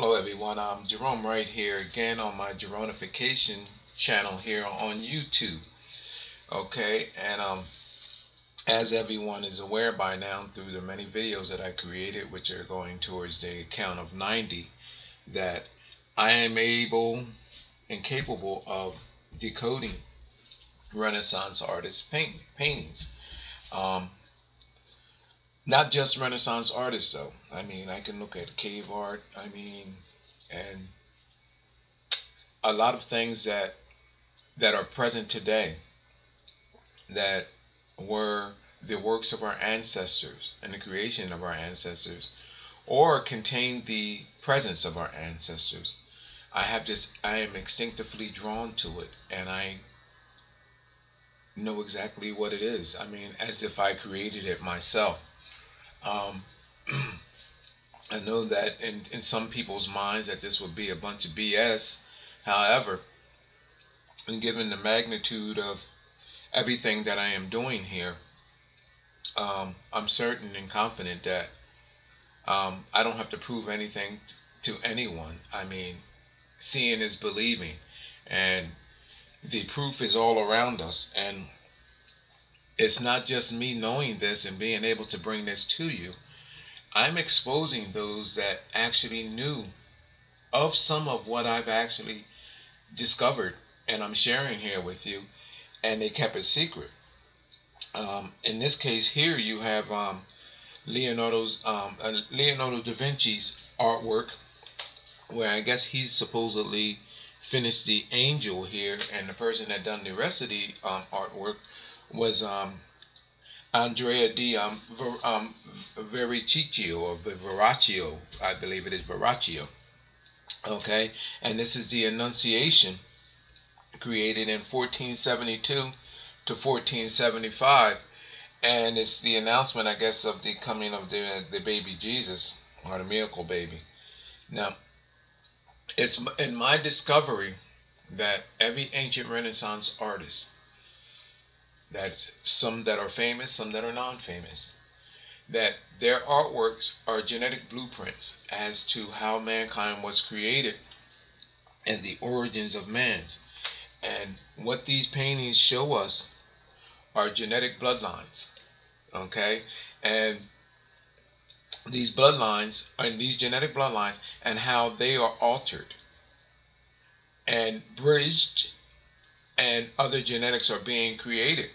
Hello everyone, I'm Gerone Wright here again on my Geronification channel here on YouTube. Okay, and as everyone is aware by now through the many videos that I created, which are going towards the count of 90, that I am able and capable of decoding Renaissance artists' paintings. Not just Renaissance artists though. I mean, I can look at cave art, and a lot of things that are present today that were the works of our ancestors and the creation of our ancestors, or contain the presence of our ancestors. I am instinctively drawn to it, and I know exactly what it is. I mean, as if I created it myself. Um, I know that in some people's minds that this would be a bunch of BS. However, and given the magnitude of everything that I am doing here, I'm certain and confident that I don't have to prove anything to anyone. I mean, seeing is believing, and the proof is all around us. And it's not just me knowing this and being able to bring this to you. I'm exposing those that actually knew of some of what I've actually discovered, and I'm sharing here with you, and they kept it secret. In this case here, you have Leonardo da Vinci's artwork, where I guess he's supposedly finished the angel here, and the person that done the rest of the artwork was Andrea di Verricchio, or Verricchio, I believe it is Verricchio. Okay, and this is the Annunciation, created in 1472 to 1475, and it's the announcement, I guess, of the coming of the baby Jesus, or the miracle baby. Now, it's in my discovery that every ancient Renaissance artist, that some that are famous, some that are non-famous, that their artworks are genetic blueprints as to how mankind was created and the origins of man. And what these paintings show us are genetic bloodlines. Okay? And these bloodlines and these genetic bloodlines, and how they are altered and bridged, and other genetics are being created.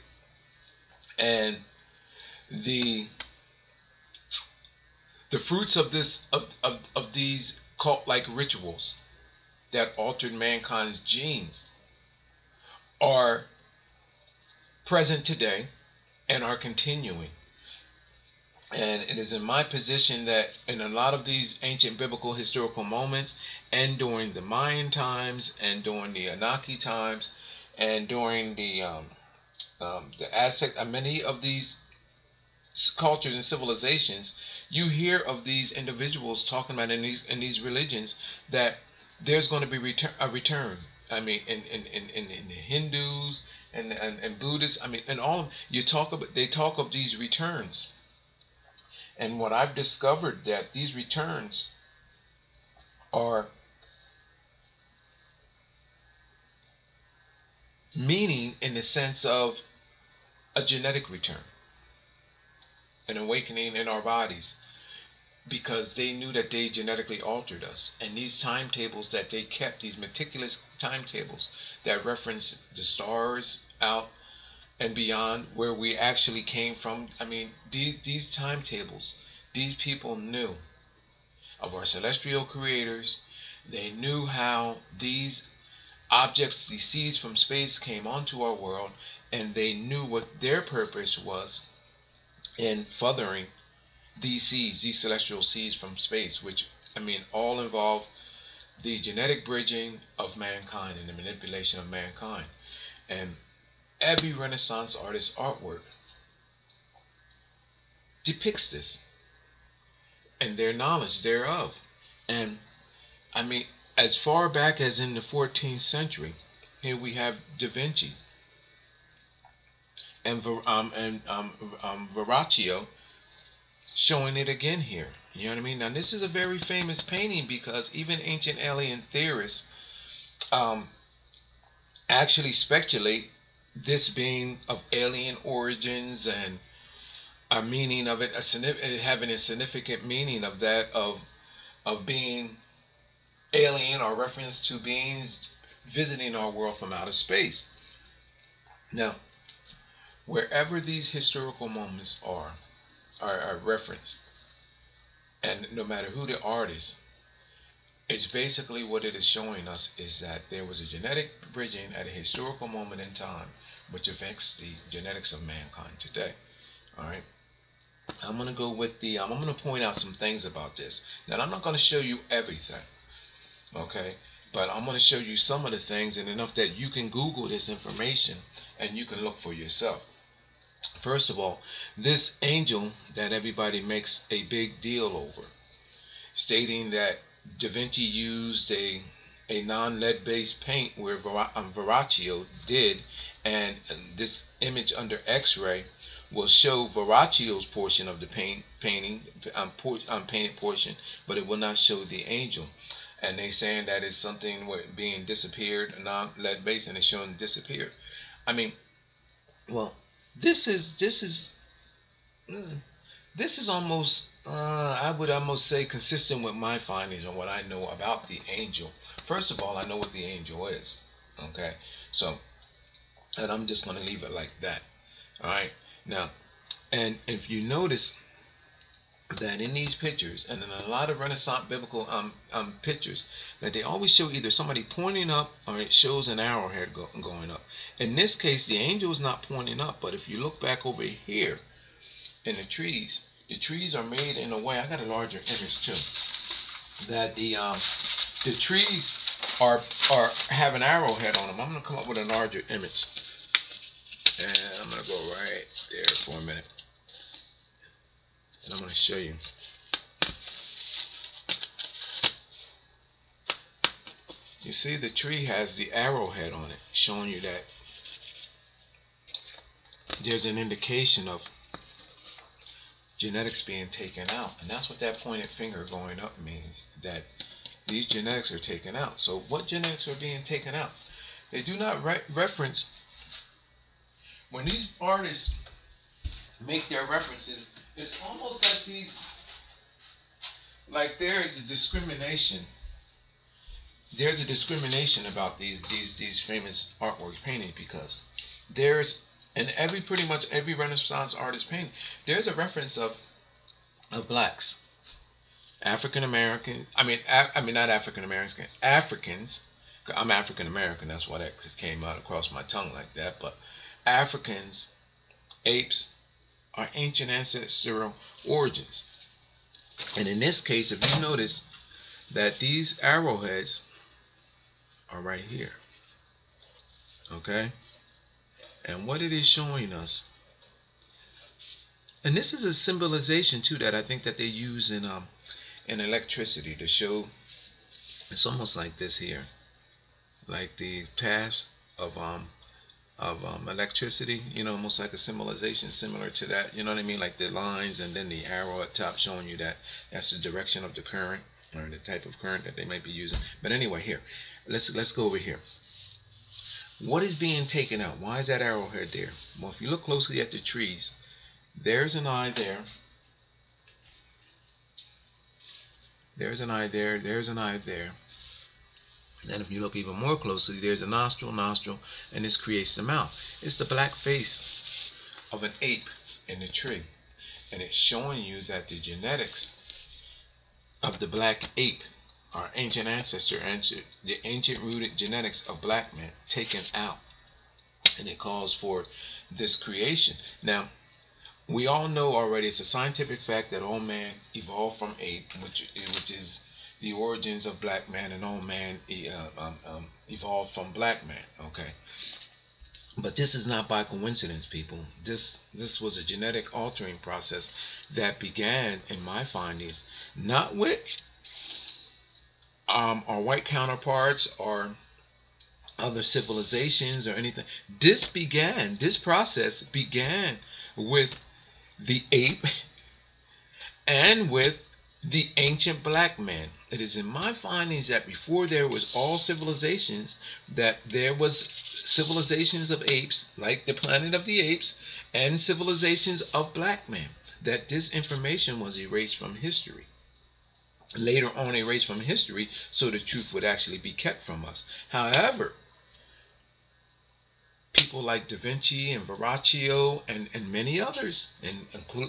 And the fruits of this of these cult-like rituals that altered mankind's genes are present today and are continuing. And it is in my position that in a lot of these ancient biblical historical moments, and during the Mayan times, and during the Anunnaki times, and during the Aztec, many of these cultures and civilizations, you hear of these individuals talking about in these religions that there's going to be a return. I mean, in the Hindus and Buddhists, I mean, and all they talk of these returns. And what I've discovered, that these returns are meaning in the sense of a genetic return, an awakening in our bodies, because they knew that they genetically altered us. And these timetables that they kept, these meticulous timetables that reference the stars out and beyond, where we actually came from. I mean, these timetables, these people knew of our celestial creators. They knew how these objects, these seeds from space, came onto our world, and they knew what their purpose was in furthering these seeds, these celestial seeds from space, which, I mean, all involve the genetic bridging of mankind and the manipulation of mankind. And every Renaissance artist's artwork depicts this, and their knowledge thereof. And I mean, as far back as in the 14th century, here we have Davinci and Verricchio showing it again here. You know what I mean? Now this is a very famous painting because even ancient alien theorists um, actually speculate this being of alien origins and a meaning of it, having a significant meaning of that of being alien or reference to beings visiting our world from outer space. Now, wherever these historical moments are referenced, and no matter who the artist, it's basically what it is showing us is that there was a genetic bridging at a historical moment in time, which affects the genetics of mankind today. All right. I'm going to go with I'm going to point out some things about this. Now, I'm not going to show you everything, okay? But I'm going to show you some of the things, and enough that you can Google this information and you can look for yourself. First of all, this angel that everybody makes a big deal over, stating that Davinci used a non-lead based paint where Verricchio did, and this image under X-ray will show Verricchio's portion of the painted portion, but it will not show the angel. And they saying that is something being disappeared, non-lead based, and it's showing disappeared. I mean, well, this is almost, I would almost say, consistent with my findings on what I know about the angel. First of all, I know what the angel is. Okay, so, and I'm just going to leave it like that. All right, now, and if you notice that in these pictures, and in a lot of Renaissance biblical pictures, that they always show either somebody pointing up or it shows an arrowhead going up. In this case, the angel is not pointing up, but if you look back over here in the trees are made in a way. I got a larger image too. That the trees are have an arrowhead on them. I'm gonna come up with a larger image, and I'm gonna go right there for a minute, and I'm gonna show you. You see, the tree has the arrowhead on it, showing you that there's an indication of genetics being taken out, and that's what that pointed finger going up means, that these genetics are taken out. So what genetics are being taken out? They do not reference, when these artists make their references, it's almost like there is a discrimination. There's a discrimination about these famous artwork painting, because there's, in pretty much every Renaissance artist painting, there's a reference of blacks, African American. I mean not African Americans, Africans. I'm African American. That's why that came out across my tongue like that. But Africans, apes, are ancient ancestral origins. And in this case, if you notice that these arrowheads are right here, okay? And what it is showing us, and this is a symbolization too that I think that they use in electricity to show. It's almost like this here, like the paths of electricity. You know, almost like a symbolization similar to that. You know what I mean? Like the lines and then the arrow at top showing you that that's the direction of the current or the type of current that they might be using. But anyway, here, let's go over here. What is being taken out? Why is that arrowhead there? Well, if you look closely at the trees, there's an eye there. There's an eye there. There's an eye there. And then if you look even more closely, there's a nostril, and this creates the mouth. It's the black face of an ape in the tree. And it's showing you that the genetics of the black ape, our ancient ancestor, the ancient rooted genetics of black men taken out, and it calls for this creation. Now, we all know already, it's a scientific fact that all man evolved from ape, which is the origins of black man, and all man evolved from black man. Okay, but this is not by coincidence, people. This was a genetic altering process that began, in my findings, not with our white counterparts or other civilizations or anything. This process began with the ape and with the ancient black man. It is in my findings that before there was all civilizations, that there was civilizations of apes, like the planet of the apes, and civilizations of black men, that this information was erased from history. Later on erased from history so the truth would actually be kept from us. However, people like Davinci and Verricchio and many others,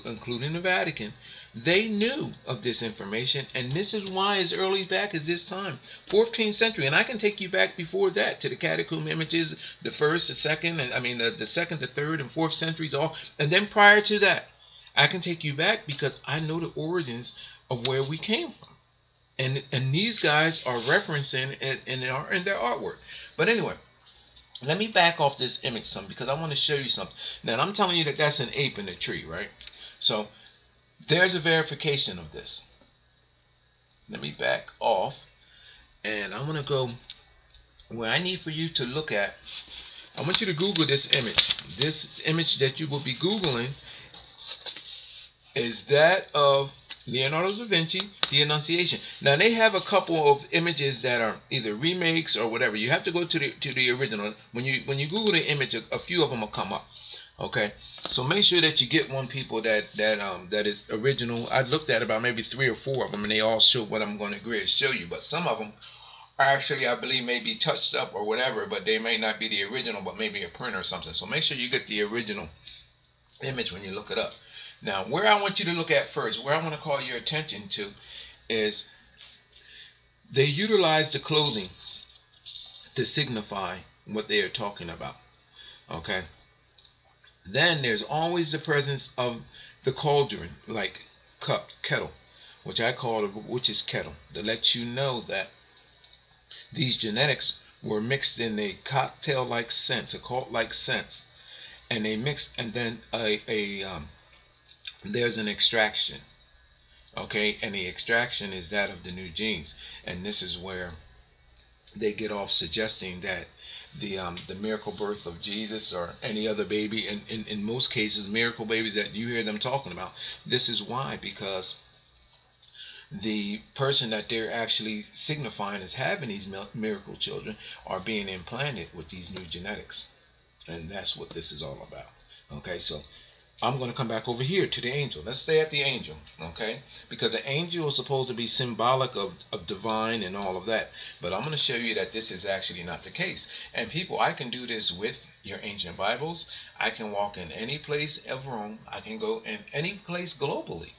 including the Vatican, they knew of this information, and this is why as early back as this time, 14th century, and I can take you back before that to the catacomb images, the first, the second, and I mean the second, the third, and fourth centuries, all, and then prior to that, I can take you back because I know the origins of where we came from. And these guys are referencing it in their artwork. But anyway, let me back off this image some because I want to show you something. Now, I'm telling you that that's an ape in a tree, right? So there's a verification of this. Let me back off, and I'm going to go where I need for you to look at. I want you to Google this image. This image that you will be Googling is that of Leonardo da Vinci, the Annunciation. Now they have a couple of images that are either remakes or whatever. You have to go to the original. When you Google the image, a few of them will come up. Okay, so make sure that you get one, people, that is original. I looked at about maybe 3 or 4 of them, and they all show what I'm going to agree to show you. But some of them are actually, I believe, maybe touched up or whatever, but they may not be the original, but maybe a print or something. So make sure you get the original image when you look it up. Now, where I want you to look at first, where I want to call your attention to, is they utilize the clothing to signify what they are talking about. Okay. Then there's always the presence of the cauldron, like cup, kettle, which I call the witch's kettle, to let you know that these genetics were mixed in a cocktail-like sense, a cult-like sense, and they mixed, and then there's an extraction, okay, and the extraction is that of the new genes, and this is where they get off suggesting that the miracle birth of Jesus or any other baby, in most cases miracle babies that you hear them talking about, this is why, because the person that they're actually signifying as having these miracle children are being implanted with these new genetics, and that's what this is all about. Okay, so I'm going to come back over here to the angel. Let's stay at the angel, okay? Because the angel is supposed to be symbolic of divine and all of that. But I'm going to show you that this is actually not the case. And people, I can do this with your ancient Bibles. I can walk in any place of Rome. I can go in any place globally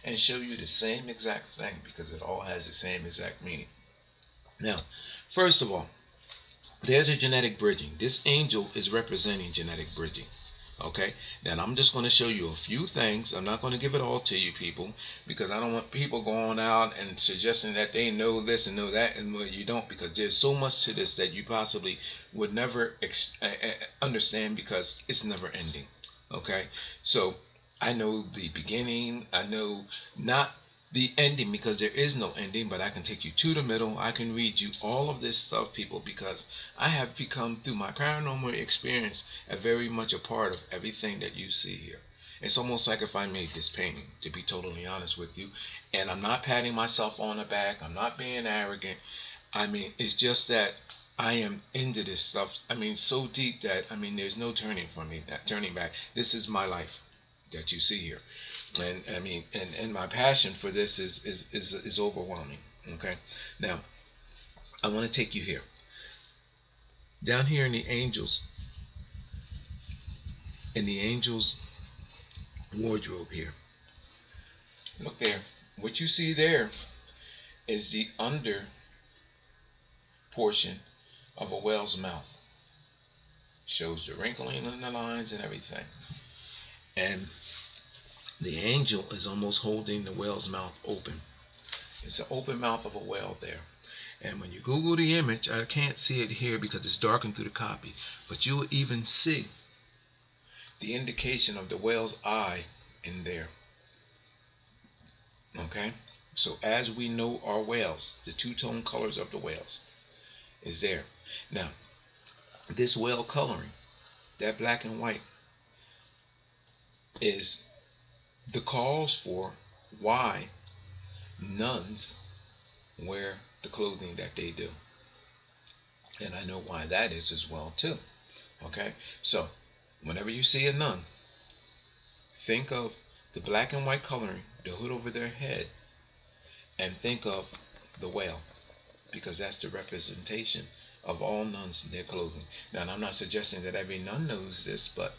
and show you the same exact thing, because it all has the same exact meaning. Now, first of all, there's a genetic bridging. This angel is representing genetic bridging. Okay, then I'm just going to show you a few things. I'm not going to give it all to you, people, because I don't want people going out and suggesting that they know this and know that, and well, you don't, because there's so much to this that you possibly would never understand, because it's never ending. Okay, so I know the beginning, I know not the ending, because there is no ending, but I can take you to the middle. I can read you all of this stuff, people, because I have become, through my paranormal experience, a very much a part of everything that you see here. It's almost like if I made this painting, to be totally honest with you. And I'm not patting myself on the back. I'm not being arrogant. I mean, it's just that I am into this stuff. I mean, so deep that, I mean, there's no turning for me, turning back. This is my life that you see here. And I mean, and my passion for this is overwhelming. Okay, now I want to take you here, down here in the angels wardrobe here. Look there. What you see there is the under portion of a whale's mouth. Shows the wrinkling in the lines and everything, and the angel is almost holding the whale's mouth open. It's an open mouth of a whale there. And when you Google the image, I can't see it here because it's darkened through the copy, but you will even see the indication of the whale's eye in there. Okay? So as we know our whales, the two-tone colors of the whales is there. Now, this whale coloring, that black and white, is the cause for why nuns wear the clothing that they do. And I know why that is as well too. Okay? So, whenever you see a nun, think of the black and white coloring, the hood over their head, and think of the whale, because that's the representation of all nuns in their clothing. Now, I'm not suggesting that every nun knows this, but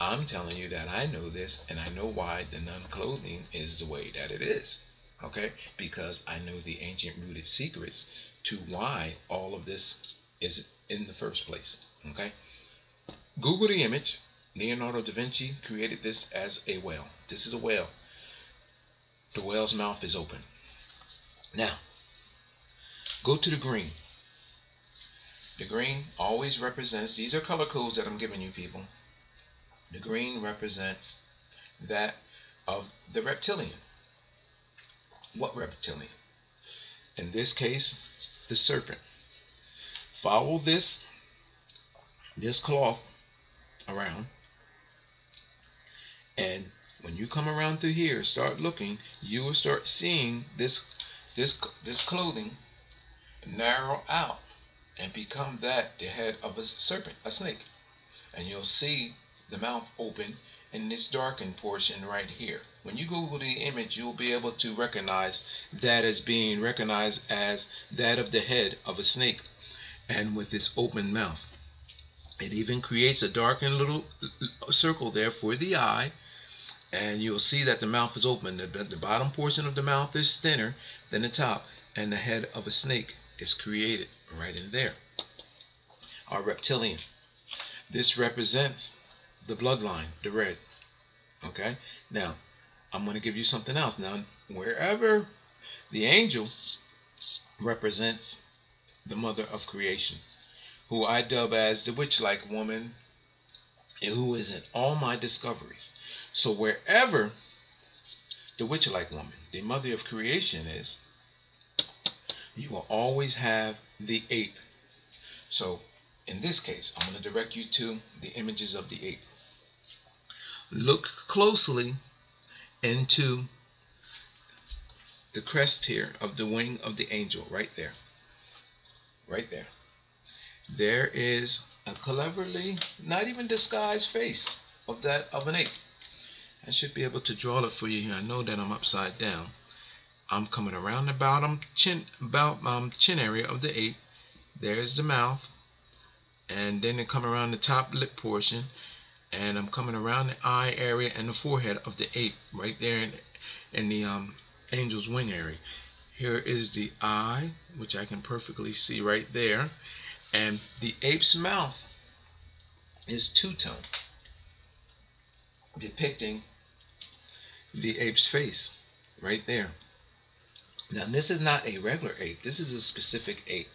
I'm telling you that I know this, and I know why the nun clothing is the way that it is. Okay? Because I know the ancient rooted secrets to why all of this is in the first place. Okay? Google the image. Leonardo da Vinci created this as a whale. This is a whale. The whale's mouth is open. Now, go to the green. The green always represents, these are color codes that I'm giving you, people. The green represents that of the reptilian. What reptilian? In this case, the serpent. Follow this cloth around, and when you come around through here, start looking, you will start seeing this clothing narrow out and become the head of a serpent, a snake. And you'll see the mouth open in this darkened portion right here. When you Google the image, you'll be able to recognize that as being recognized as that of the head of a snake, and with this open mouth. It even creates a darkened little circle there for the eye, and you'll see that the mouth is open. The bottom portion of the mouth is thinner than the top, and the head of a snake is created right in there. Our reptilian. This represents the bloodline, the red. Okay? Now, I'm going to give you something else. Now, wherever the angel represents the mother of creation, who I dub as the witch-like woman, and who is in all my discoveries. So wherever the witch-like woman, the mother of creation, is, you will always have the ape. So in this case, I'm going to direct you to the images of the ape. Look closely into the crest here of the wing of the angel, right there. Right there. There is a cleverly, not even disguised face of an ape. I should be able to draw it for you here. I know that I'm upside down. I'm coming around the bottom chin area of the ape. There's the mouth, and then I come around the top lip portion, and I'm coming around the eye area and the forehead of the ape, right there in the angel's wing area. Here is the eye, which I can perfectly see right there. And the ape's mouth is two-tone, depicting the ape's face right there. Now, this is not a regular ape. This is a specific ape,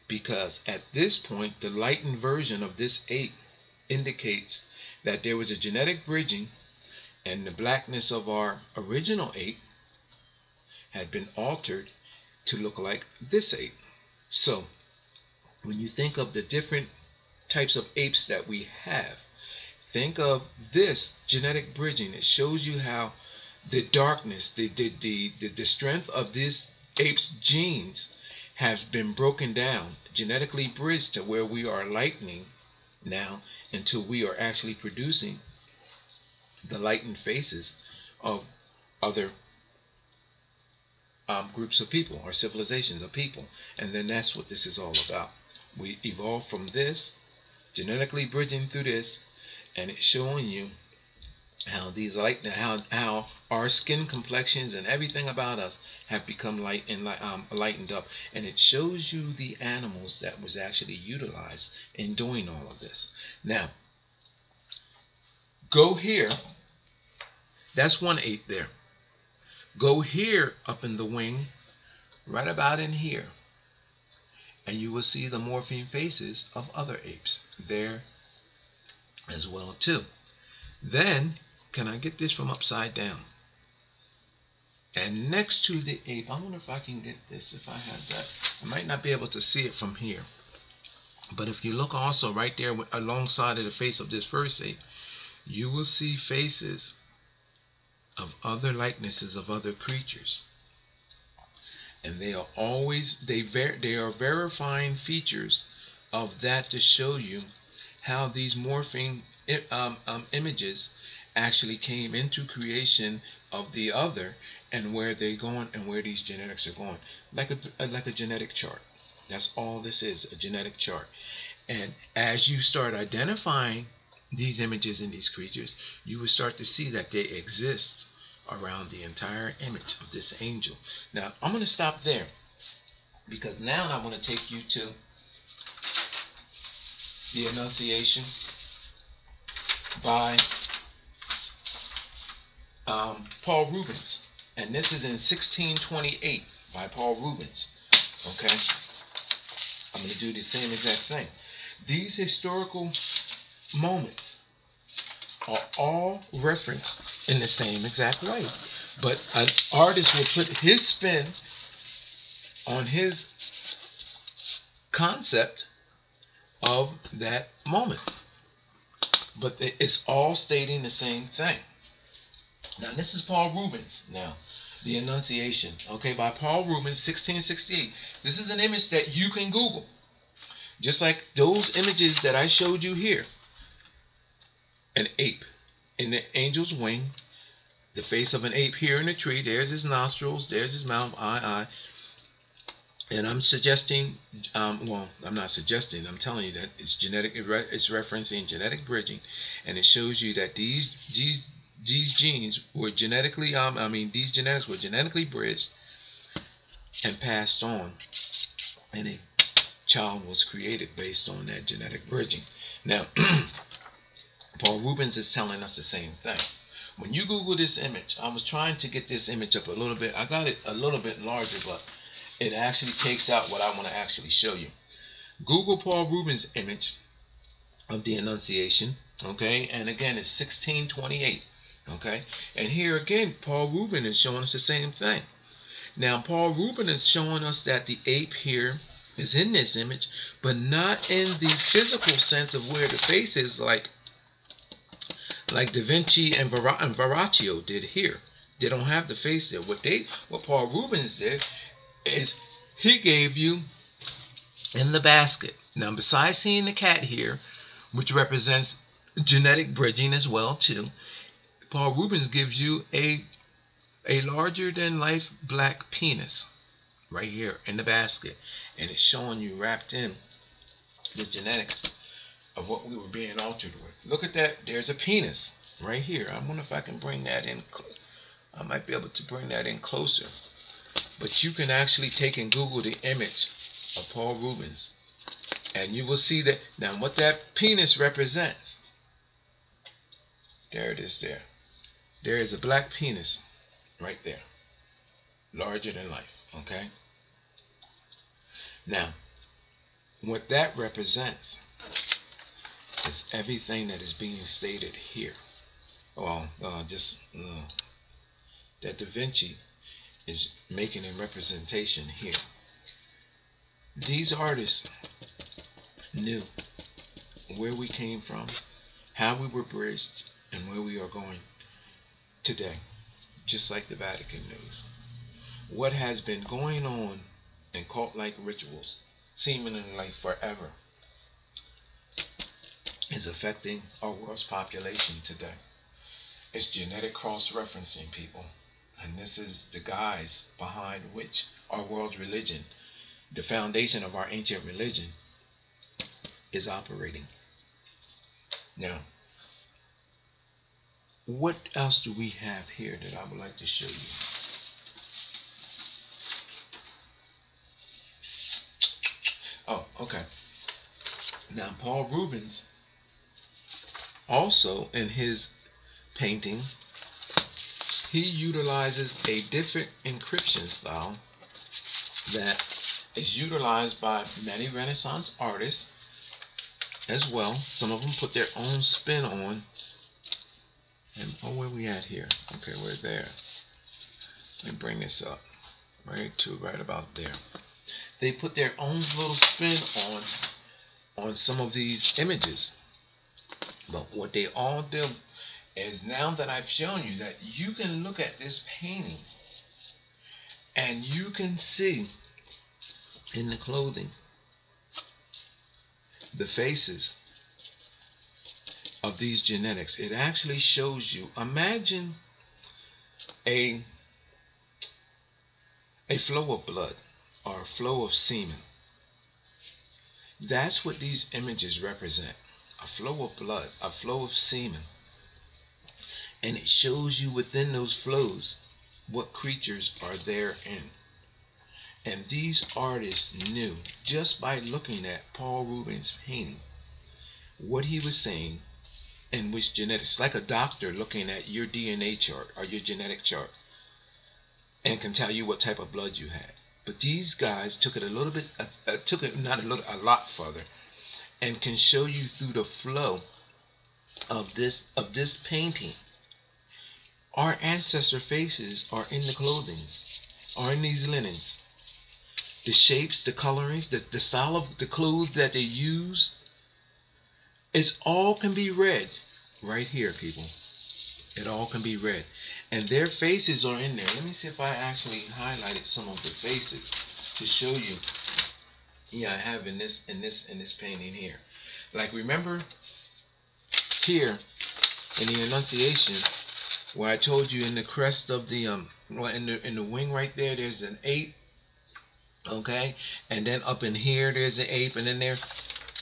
because at this point, the lightened version of this ape indicates that there was a genetic bridging, and the blackness of our original ape had been altered to look like this ape. So, when you think of the different types of apes that we have, think of this genetic bridging. It shows you how the darkness, the strength of this ape's genes has been broken down, genetically bridged to where we are lightening now until we are actually producing the lightened faces of other groups of people or civilizations of people. And then that's what this is all about. We evolved from this, genetically bridging through this, and it's showing you how these how our skin complexions and everything about us have become lightened up, and it shows you the animals that was actually utilized in doing all of this. Now, go here. That's one ape there. Go here up in the wing, right about in here, and you will see the morphing faces of other apes there as well too. Then, can I get this from upside down? And next to the ape, I wonder if I can get this, if I have that. I might not be able to see it from here. But if you look also right there alongside of the face of this first ape, you will see faces of other likenesses of other creatures. and they are always they are verifying features of that to show you how these morphing images actually came into creation of the other, and where they're going and where these genetics are going, like a genetic chart. That's all this is, a genetic chart. And as you start identifying these images in these creatures, you will start to see that they exist around the entire image of this angel. Now, I'm going to stop there, because now I want to take you to the Annunciation by Paul Rubens. And this is in 1628 by Paul Rubens. Okay? I'm going to do the same exact thing. These historical moments are all referenced in the same exact way. But an artist will put his spin on his concept of that moment. But it's all stating the same thing. Now, this is Paul Rubens. Now, the Annunciation, okay, by Paul Rubens, 1668. This is an image that you can Google. Just like those images that I showed you here. An ape in the angel's wing. The face of an ape here in the tree. There's his nostrils. There's his mouth, eye. And I'm suggesting, well, I'm not suggesting, I'm telling you that it's genetic, it's referencing genetic bridging. And it shows you that these genes were genetically, these genetics were genetically bridged and passed on, and a child was created based on that genetic bridging. Now, Paul Rubens is telling us the same thing. When you Google this image, I was trying to get this image up a little bit. I got it a little bit larger, but it actually takes out what I want to actually show you. Google Paul Rubens' image of the Annunciation, okay? And again, it's 1628. Okay, and here again, Paul Rubens is showing us the same thing. Now, Paul Rubens is showing us that the ape here is in this image, but not in the physical sense of where the face is, like Davinci and Verricchio did here. They don't have the face there. What Paul Rubens did is he gave you in the basket. Now, besides seeing the cat here, which represents genetic bridging as well too, Paul Rubens gives you a larger than life black penis right here in the basket, and it's showing you wrapped in the genetics of what we were being altered with. Look at that. There's a penis right here. I wonder if I can bring that in. I might be able to bring that in closer. But you can actually take and Google the image of Paul Rubens, and you will see that. Now, what that penis represents, there it is there. There is a black penis right there, larger than life, okay? Now, what that represents is everything that is being stated here. Well, that Davinci is making a representation here. These artists knew where we came from, how we were bridged, and where we are going today, just like the Vatican knows. What has been going on in cult-like rituals, seemingly like forever, is affecting our world's population today. It's genetic cross-referencing, people, and this is the guise behind which our world's religion, the foundation of our ancient religion, is operating. Now, what else do we have here that I would like to show you? Oh, okay. Now, Paul Rubens also, in his painting, he utilizes a different encryption style that is utilized by many Renaissance artists as well. Some of them put their own spin on. And where we at here? Okay, we're there. Let me bring this up right about there. They put their own little spin on some of these images. But what they all do is, now that I've shown you that you can look at this painting And you can see in the clothing the faces of these genetics. It actually shows you, imagine a flow of blood or a flow of semen. That's what these images represent. A flow of blood, a flow of semen. And it shows you within those flows what creatures are therein. And these artists knew, just by looking at Paul Rubens' painting, what he was saying and which genetics. Like a doctor looking at your DNA chart or your genetic chart and can tell you what type of blood you had. But these guys took it a little bit, a lot further, and can show you through the flow of this painting. Our ancestor faces are in the clothing, are in these linens. The shapes, the colorings, the style of the clothes that they use, it's all can be read right here, people. It all can be read. And their faces are in there. Let me see if I actually highlighted some of the faces to show you. Yeah, I have in this painting here. Like, remember here in the Annunciation, where I told you in the crest of the in the wing right there, there's an ape. Okay, and then up in here there's an ape, and then there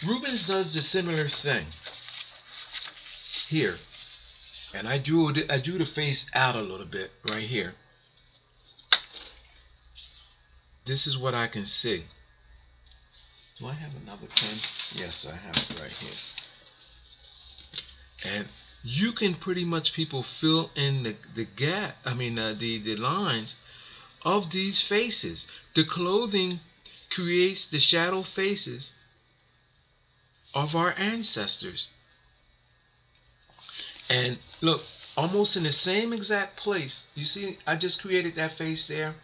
Rubens does the similar thing here. And I drew the face out a little bit right here. This is what I can see. Do I have another pen? Yes, I have it right here. And you can pretty much, people, fill in the gap. I mean the lines of these faces. The clothing creates the shadow faces of our ancestors. And look, almost in the same exact place. You see, I just created that face there.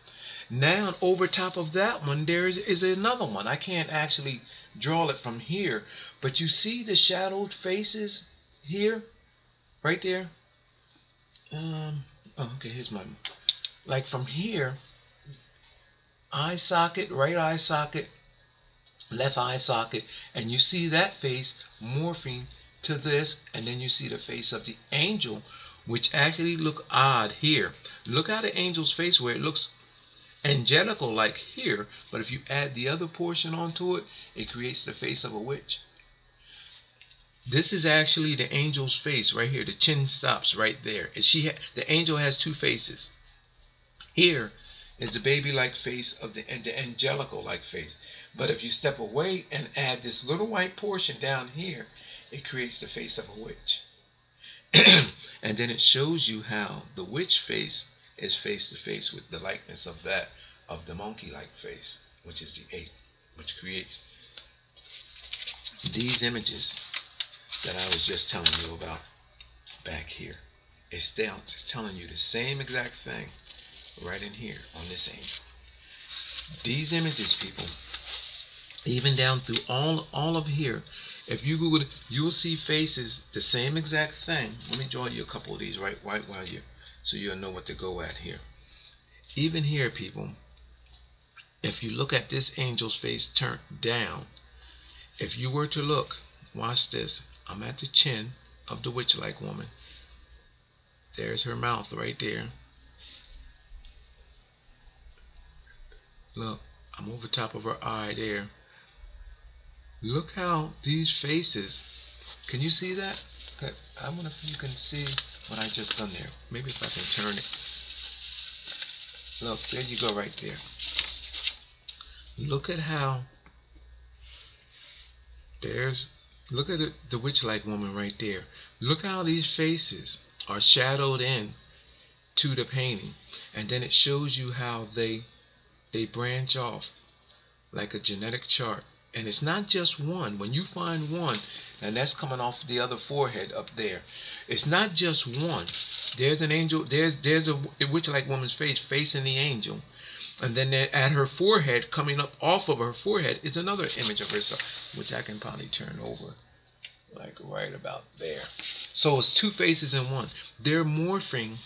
Now, over top of that one, there is another one. I can't actually draw it from here, but you see the shadowed faces here, right there. Okay, here's my, like from here, eye socket, right eye socket, left eye socket, and you see that face morphing to this, and then you see the face of the angel, which actually look odd here. Look at the angel's face where it looks angelical like here, but if you add the other portion onto it, it creates the face of a witch. This is actually the angel's face right here. The chin stops right there. The angel has two faces. Here is the baby-like face of the angelical-like face. But if you step away and add this little white portion down here, it creates the face of a witch. And then it shows you how the witch face is face to face with the likeness of the monkey-like face, which is the ape, which creates these images that I was just telling you about back here. It's telling you the same exact thing right in here on this angel. These images, people, even down through all of here, if you Google it, you'll see faces, the same exact thing. Let me draw you a couple of these right while so you'll know what to go at here. Even here, people, if you look at this angel's face turned down, if you were to look, watch this. I'm at the chin of the witch-like woman. There's her mouth right there. Look, I'm over top of her eye there. Look how these faces, can you see that? I wonder if you can see what I just done there. Maybe if I can turn it. Look, there you go right there. Look at how look at the witch-like woman right there. Look how these faces are shadowed in to the painting. And then it shows you how they branch off like a genetic chart. And it's not just one. When you find one, and that's coming off the other forehead up there, it's not just one. There's an angel, there's a witch-like woman's face facing the angel. And then at her forehead, coming up off of her forehead, is another image of herself, which I can probably turn over, like right about there. So it's two faces in one. They're morphing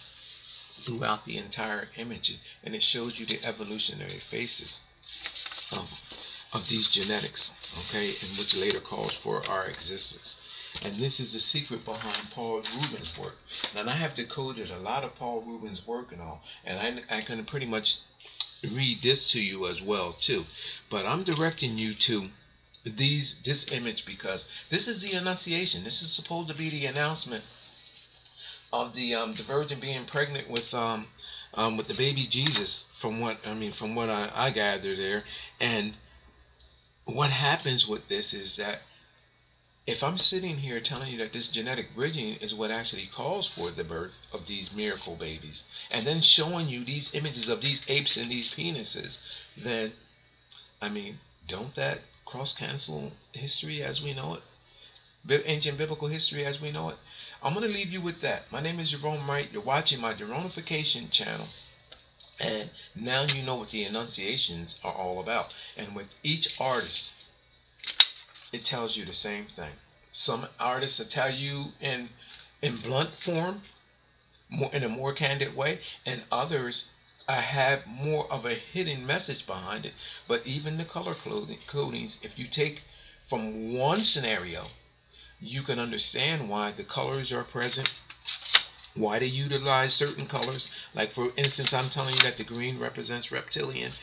throughout the entire image, and it shows you the evolutionary phases of, of these genetics, okay, and which later calls for our existence. And this is the secret behind Paul Rubens' work. Now, I have decoded a lot of Paul Rubens' work and all, and I can pretty much read this to you as well too. But I'm directing you to this image because this is the Annunciation. This is supposed to be the announcement of the Virgin being pregnant with the baby Jesus. From what I gather there, and what happens with this is that if I'm sitting here telling you that this genetic bridging is what actually calls for the birth of these miracle babies, and then showing you these images of these apes and these penises, then, don't that cross-cancel history as we know it? Ancient biblical history as we know it? I'm going to leave you with that. My name is Gerone Wright. You're watching my Geronification channel. And now you know what the Annunciations are all about. And with each artist, it tells you the same thing. Some artists will tell you in blunt form, in a more candid way, and others have more of a hidden message behind it. But even the color codings, if you take from one scenario, you can understand why the colors are present, why they utilize certain colors. Like, for instance, I'm telling you that the green represents reptilian,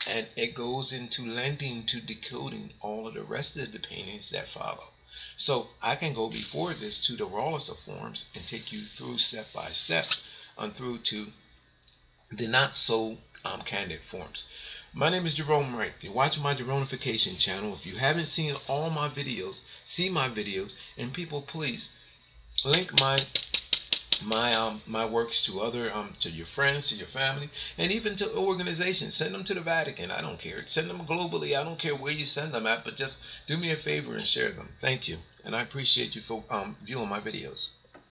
and it goes into lending to decoding all of the rest of the paintings that follow. So I can go before this to the rawest of forms and take you through step by step on through to the not so candid forms. My name is Gerone Wright. You're watching my Geronification channel. If you haven't seen all my videos, see my videos, and people, please link my works to other to your friends, to your family, and even to organizations. Send them to the Vatican. I don't care. Send them globally. I don't care where you send them at, but just do me a favor and share them. Thank you, and I appreciate you for viewing my videos.